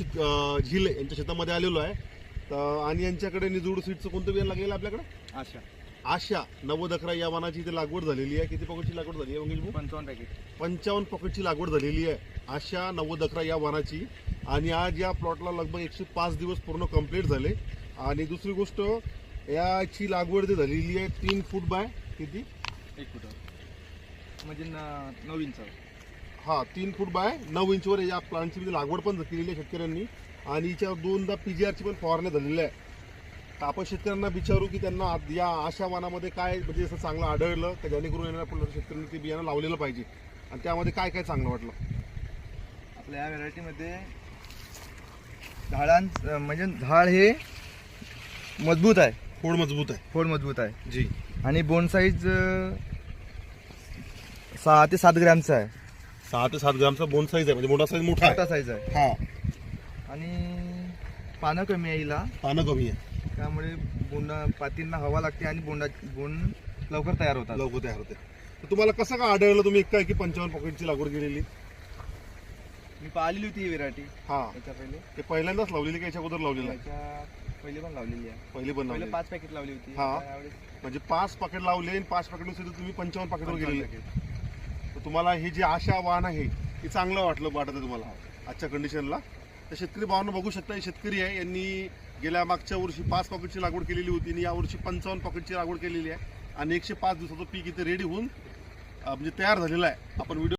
रक्षित झिले यांच्या शेतामध्ये आलेलो आहे तर आणि यांच्याकडे निजूड सीडचं कोणतं बियाणं लागलेलं आहे आपल्याकडे? आशा 90 या वाणाची इथे लागवड झालेली आहे. किती पॉकेटची लागवड झाली आहे मंगेश भाऊ? 55 पॅकेट. 55 पॉकेटची लागवड झालेली आहे आशा 90 या वाणाची. आणि आज या प्लॉटला लगभग 105 दिवस पूर्ण कंप्लीट झाले. आणि दुसरी गोष्ट याची लागवड जी झालेली आहे 3 फूट बाय किती 1 फूट म्हणजे 9 इंच. हा 3 फूट बाय 9 इंचवर या प्लांटची लागवड पण केलेली आहे शेतकऱ्यांनी. आणि याच्यावर 2दा PGRची पण फवारण्या झालेल्या आहे. तर आपण शेतकऱ्यांना विचारू की त्यांना या आशा वाणामध्ये काय म्हणजे असं चांगलं आढळलं का जेणेकरून येणाऱ्या पुढे शेतकऱ्यांनी ते बियाणं लावलेलं पाहिजे आणि त्यामध्ये काय काय चांगलं वाटलं. आपल्या या व्हरायटीमध्ये झाडां म्हणजे झाड हे मजबूत आहे, खोड मजबूत आहे. खोड मजबूत आहे जी. आणि बोन साईज 6 ते 7 ग्रॅमचा आहे. 6 ते 7 ग्रामचा बोन साईज आहे म्हणजे मोठा साईज मोठा आहे. मोठा साईज आहे. हा आणि पानं कमी आहे हिला, पानं कमी आहे त्यामुळे पातींना हवा लागते आणि बोंड लवकर तयार होतात. लवकर तयार होते. तर तुम्हाला कसं काय आढळलं तुम्ही काय की 55 पॉकेटची लागवड केलेली? मी पाहिलेली होती ही व्हेरायटी हा त्याच्या पहिले. ते पहिल्यांदाच लावलेली का याच्या अगोदर लावलेलं आहे? त्याच्या पहिले पण लावलेली आहे. पहिली पण पहिले लावलेली 5 पॅकेट लावली होती. हा. त्यावेळेस म्हणजे 5 पॉकेट लावले आणि 5 पॉकेट सुद्धा तुम्ही 55 पॉकेटवर 55 गेलेले. पॅकेट. तर तुम्हाला हे जे आशा वाहन आहे हे चांगलं वाटत आहे तुम्हाला आजच्या कंडिशनला. तर शेतकरी भावांना बघू शकता हे शेतकरी आहे यांनी गेल्या मागच्या वर्षी 5 पॉकेटची लागवड केलेली होती आणि यावर्षी 55 पॉकेटची लागवड केलेली आहे आणि 105 दिवसाचं पीक इथे रेडी होऊन म्हणजे तयार झालेलं आहे. आपण व्हिडिओ